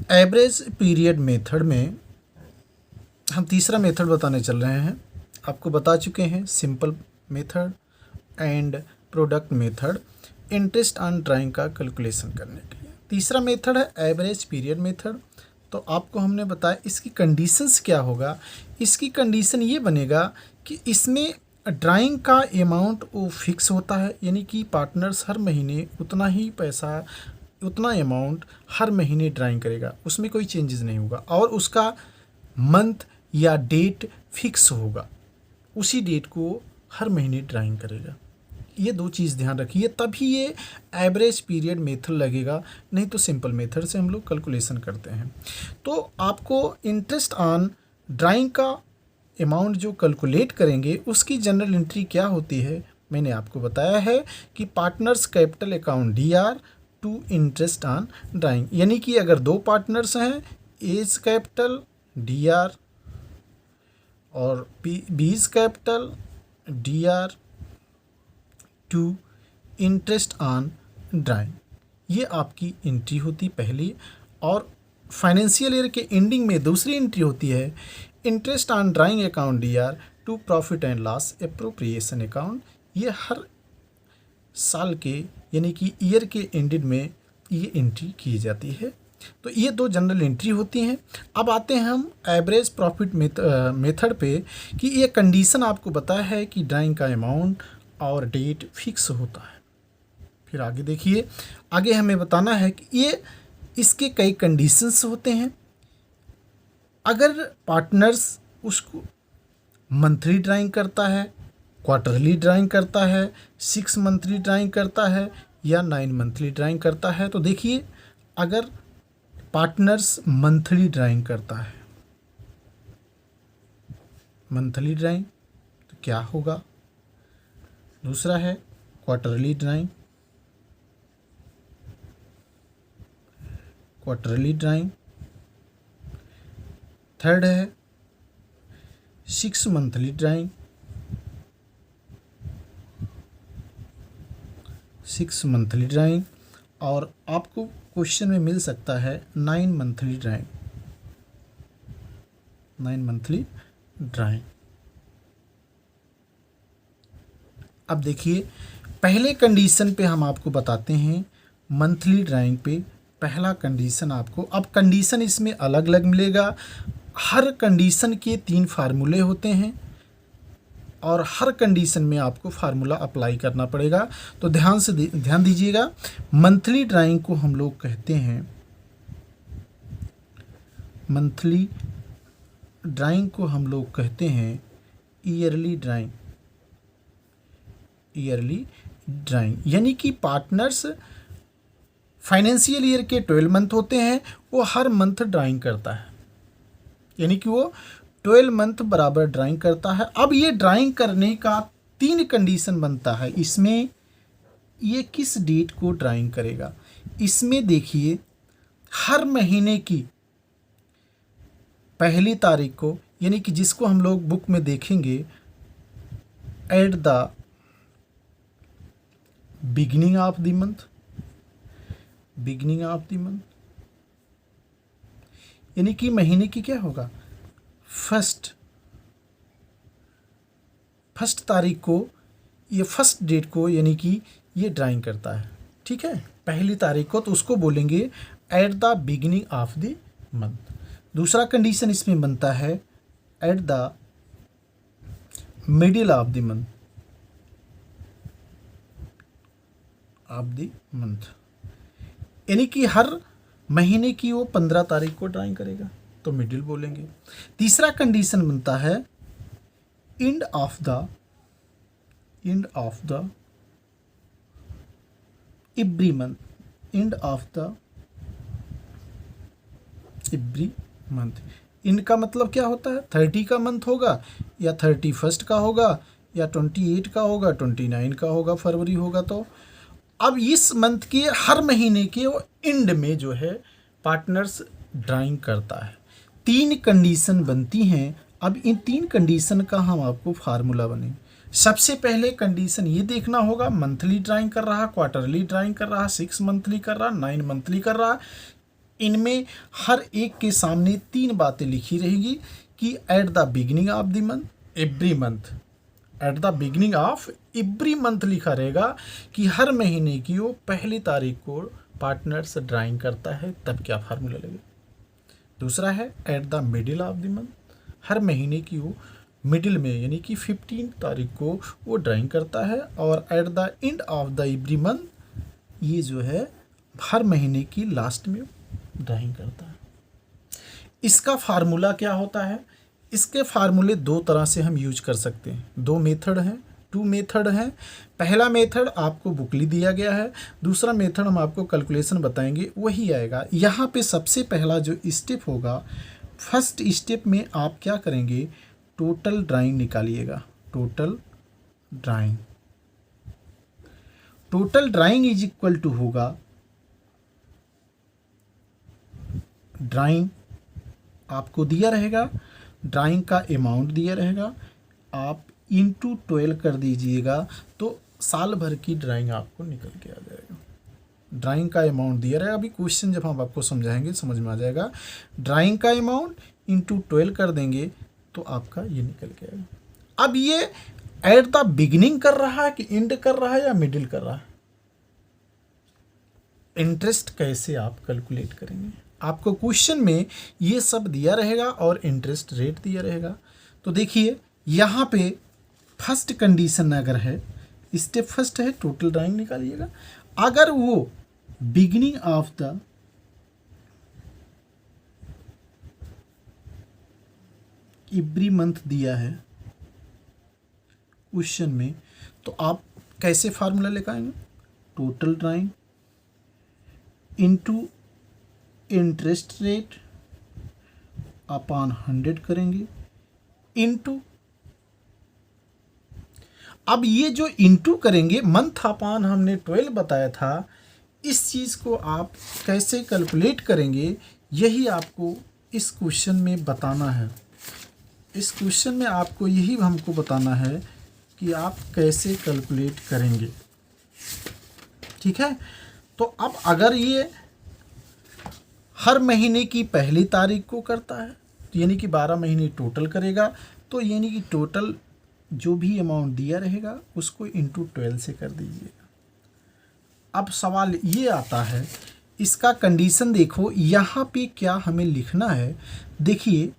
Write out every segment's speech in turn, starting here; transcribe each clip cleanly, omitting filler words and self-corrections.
Average period method में हम तीसरा मेथड बताने चल रहे हैं। आपको बता चुके हैं simple method and product method interest on drawing का कैलकुलेशन करने के लिए। तीसरा मेथड है एवरेज पीरियड मेथड। तो आपको हमने बताया इसकी कंडीशंस क्या होगा। इसकी कंडीशन ये बनेगा कि इसमें ड्राइंग का अमाउंट वो फिक्स होता है, यानी कि पार्टनर्स हर महीने उतना ही पैसा, उतना अमाउंट हर महीने ड्राइंग करेगा, उसमें कोई चेंजेस नहीं होगा। और उसका मंथ या डेट फिक्स होगा, उसी डेट को हर महीने ड्राइंग करेगा। ये दो चीज़ ध्यान रखिए, तभी ये एवरेज पीरियड मेथड लगेगा, नहीं तो सिंपल मेथड से हम लोग कैलकुलेशन करते हैं। तो आपको इंटरेस्ट ऑन ड्राइंग का अमाउंट जो कैलकुलेट करेंगे उसकी जनरल एंट्री क्या होती है, मैंने आपको बताया है कि partners capital account DR to interest on drawing, यानी कि अगर दो पार्टनर्स हैं, एज कैपिटल DR और B's capital DR to interest on drawing, ये आपकी एंट्री होती पहली। और फाइनेंशियल ईयर के एंडिंग में दूसरी एंट्री होती है interest on drawing account DR to profit and loss appropriation account. ये हर साल के यानी कि ईयर के एंडेड में ये एंट्री की जाती है। तो ये दो जनरल एंट्री होती हैं। अब आते हैं हम एवरेज प्रॉफिट मेथड पे कि ये कंडीशन आपको बताया है कि ड्राइंग का अमाउंट और डेट फिक्स होता है। फिर आगे देखिए, आगे हमें बताना है कि ये इसके कई कंडीशंस होते हैं। अगर पार्टनर्स उसको मंथली ड्राइंग करता है, क्वार्टरली ड्राइंग करता है, 6 मंथली ड्राइंग करता है या 9 मंथली ड्राइंग करता है, तो देखिए अगर पार्टनर्स मंथली ड्राइंग करता है, मंथली ड्राइंग तो क्या होगा। दूसरा है quarterly drawing, quarterly drawing. Third है 6 मंथली ड्राइंग, 6 मंथली ड्राइंग। और आपको क्वेश्चन में मिल सकता है 9 मंथली ड्राइंग, 9 मंथली ड्राइंग। अब देखिए पहले कंडीशन पे हम आपको बताते हैं, मंथली ड्राइंग पे पहला कंडीशन आपको, अब कंडीशन इसमें अलग अलग मिलेगा। हर कंडीशन के 3 फार्मूले होते हैं और हर कंडीशन में आपको फार्मूला अप्लाई करना पड़ेगा। तो ध्यान दीजिएगा, मंथली ड्राइंग को हम लोग कहते हैं, मंथली ड्राइंग को हम लोग कहते हैं ईयरली ड्राइंग, ईयरली ड्राइंग। यानी कि पार्टनर्स फाइनेंशियल ईयर के 12 मंथ होते हैं, वो हर मंथ ड्राइंग करता है, यानी कि वो 12 मंथ बराबर ड्राइंग करता है। अब ये ड्राइंग करने का 3 कंडीशन बनता है। इसमें ये किस डेट को ड्राइंग करेगा, इसमें देखिए हर महीने की पहली तारीख को, यानी कि जिसको हम लोग बुक में देखेंगे at the beginning of the month, beginning of the month, यानी कि महीने की क्या होगा, फर्स्ट तारीख को, ये फर्स्ट डेट को, यानी कि ये ड्राइंग करता है। ठीक है, पहली तारीख को, तो उसको बोलेंगे at the beginning of the month. दूसरा कंडीशन इसमें बनता है at the middle of the month, of the month, यानी कि हर महीने की वो 15 तारीख को ड्राइंग करेगा, तो मिडिल बोलेंगे। तीसरा कंडीशन बनता है end of the every month, end of the every month. इनका मतलब क्या होता है, 30 का मंथ होगा या 31 का होगा या 28 का होगा, 29 का होगा, फरवरी होगा। तो अब इस मंथ के हर महीने के वो एंड में जो है पार्टनर्स ड्राइंग करता है। 3 कंडीशन बनती हैं। अब इन 3 कंडीशन का हम आपको फार्मूला बनेंगे। सबसे पहले कंडीशन ये देखना होगा, मंथली ड्राइंग कर रहा, क्वार्टरली ड्राइंग कर रहा, 6 मंथली कर रहा, 9 मंथली कर रहा, इनमें हर एक के सामने 3 बातें लिखी रहेगी कि at the beginning of the month every month, at the beginning of every month लिखा रहेगा कि हर महीने की वो पहली तारीख को पार्टनर्स ड्राइंग करता है, तब क्या फार्मूला लगेगा। दूसरा है at the middle of the month, हर महीने की वो मिडिल में यानी कि 15 तारीख को वो ड्राइंग करता है, और at the end of the every month ये जो है हर महीने की लास्ट में ड्राइंग करता है। इसका फार्मूला क्या होता है, इसके फार्मूले 2 तरह से हम यूज कर सकते हैं। 2 मेथड हैं, 2 मेथड हैं। पहला मेथड आपको बुकली दिया गया है, दूसरा मेथड हम आपको कैलकुलेशन बताएंगे वही आएगा। यहाँ पे सबसे पहला जो स्टेप होगा, फर्स्ट स्टेप में आप क्या करेंगे, टोटल ड्राइंग निकालिएगा। Total drawing, total drawing is equal to होगा ड्राइंग आपको दिया रहेगा, ड्राइंग का अमाउंट दिया रहेगा, आप इंटू 12 कर दीजिएगा तो साल भर की ड्राइंग आपको निकल के आ जाएगा। ड्राइंग का अमाउंट दिया रहेगा, अभी क्वेश्चन जब हम आपको समझाएंगे समझ में आ जाएगा। ड्राइंग का अमाउंट इंटू 12 कर देंगे तो आपका ये निकल के आएगा। अब ये एट द बिगिनिंग कर रहा है कि एंड कर रहा है या मिडिल कर रहा है, इंटरेस्ट कैसे आप कैलकुलेट करेंगे। आपको क्वेश्चन में ये सब दिया रहेगा और इंटरेस्ट रेट दिया रहेगा। तो देखिए यहाँ पे फर्स्ट कंडीशन अगर है, स्टेप फर्स्ट है टोटल ड्राइंग निकालिएगा। अगर वो beginning of the every month दिया है क्वेश्चन में, तो आप कैसे फार्मूला लेकर आएंगे, total drawing into interest rate upon 100 करेंगे इनटू, अब ये जो इंटू करेंगे मंथ अपॉन हमने 12 बताया था, इस चीज़ को आप कैसे कैलकुलेट करेंगे यही आपको इस क्वेश्चन में बताना है। इस क्वेश्चन में आपको यही हमको बताना है कि आप कैसे कैलकुलेट करेंगे। ठीक है, तो अब अगर ये हर महीने की पहली तारीख को करता है तो यानी कि 12 महीने टोटल करेगा, तो यानी कि टोटल जो भी अमाउंट दिया रहेगा उसको इंटू 12 से कर दीजिएगा। अब सवाल ये आता है, इसका कंडीशन देखो यहाँ पे क्या हमें लिखना है। देखिए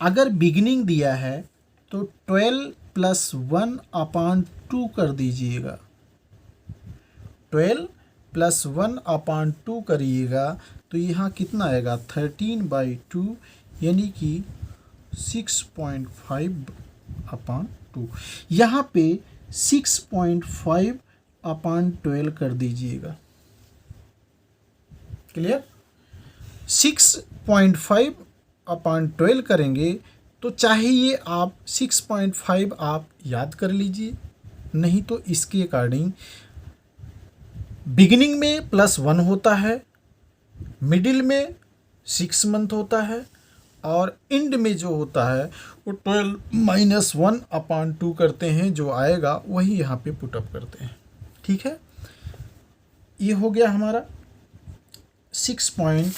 अगर बिगिनिंग दिया है तो 12 + 1/2 कर दीजिएगा, 12 + 1/2 करिएगा तो यहाँ कितना आएगा 13/2 यानी कि 6.5/2। यहाँ पे 6.5/12 कर दीजिएगा। क्लियर, 6.5/12 करेंगे तो चाहे ये आप 6.5 आप याद कर लीजिए, नहीं तो इसके अकॉर्डिंग बिगिनिंग में +1 होता है, मिडिल में 6 मंथ होता है, और एंड में जो होता है वो 12 - 1/2 करते हैं, जो आएगा वही यहाँ पे पुटअप करते हैं। ठीक है, ये हो गया हमारा 6 पॉइंट।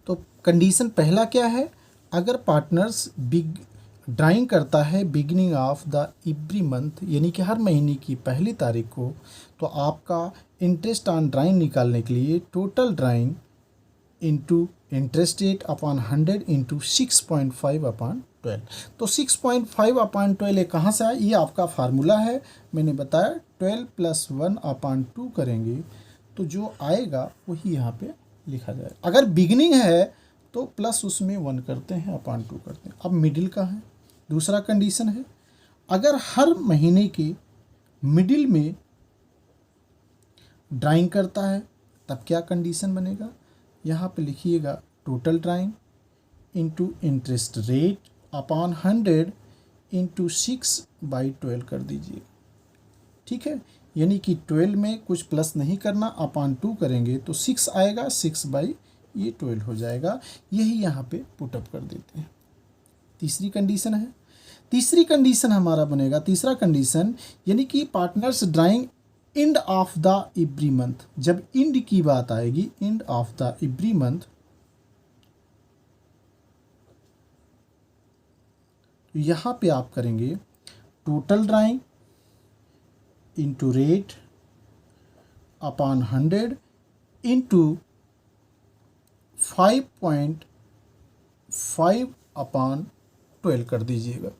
तो कंडीशन पहला क्या है, अगर पार्टनर्स ड्राइंग करता है beginning of the every month यानी कि हर महीने की पहली तारीख को, तो आपका इंटरेस्ट ऑन ड्राइंग निकालने के लिए total drawing into interest rate upon 100 into 6.5/12। तो 6.5/12 ये कहाँ से आया, ये आपका फार्मूला है, मैंने बताया 12 + 1/2 करेंगे तो जो आएगा वही यहाँ पे लिखा जाए। अगर बिगिनिंग है तो प्लस उसमें 1 करते हैं /2 करते हैं। अब मिडिल का है, दूसरा कंडीशन है, अगर हर महीने के मिडिल में ड्राइंग करता है तब क्या कंडीशन बनेगा, यहाँ पे लिखिएगा total drawing into interest rate upon 100 into 6/12 कर दीजिए। ठीक है, यानी कि 12 में कुछ प्लस नहीं करना, /2 करेंगे तो 6 आएगा, 6/12 हो जाएगा, यही यहाँ पे पुटअप कर देते हैं। तीसरी कंडीशन है, तीसरी कंडीशन हमारा बनेगा, तीसरा कंडीशन यानी कि partners drawing end of the every month, जब एंड की बात आएगी, end of the every month, यहाँ पे आप करेंगे total drawing into rate upon 100 into 5.5 upon 12 कर दीजिएगा।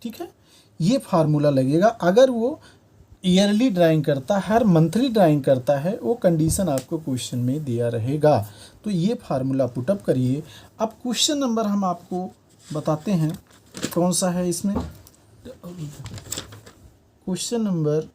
ठीक है, ये फार्मूला लगेगा। अगर वो ईयरली ड्राइंग करता है, हर मंथली ड्राइंग करता है, वो कंडीशन आपको क्वेश्चन में दिया रहेगा। तो ये फार्मूला पुटअप करिए। अब क्वेश्चन नंबर हम आपको बताते हैं कौन सा है इसमें। Question number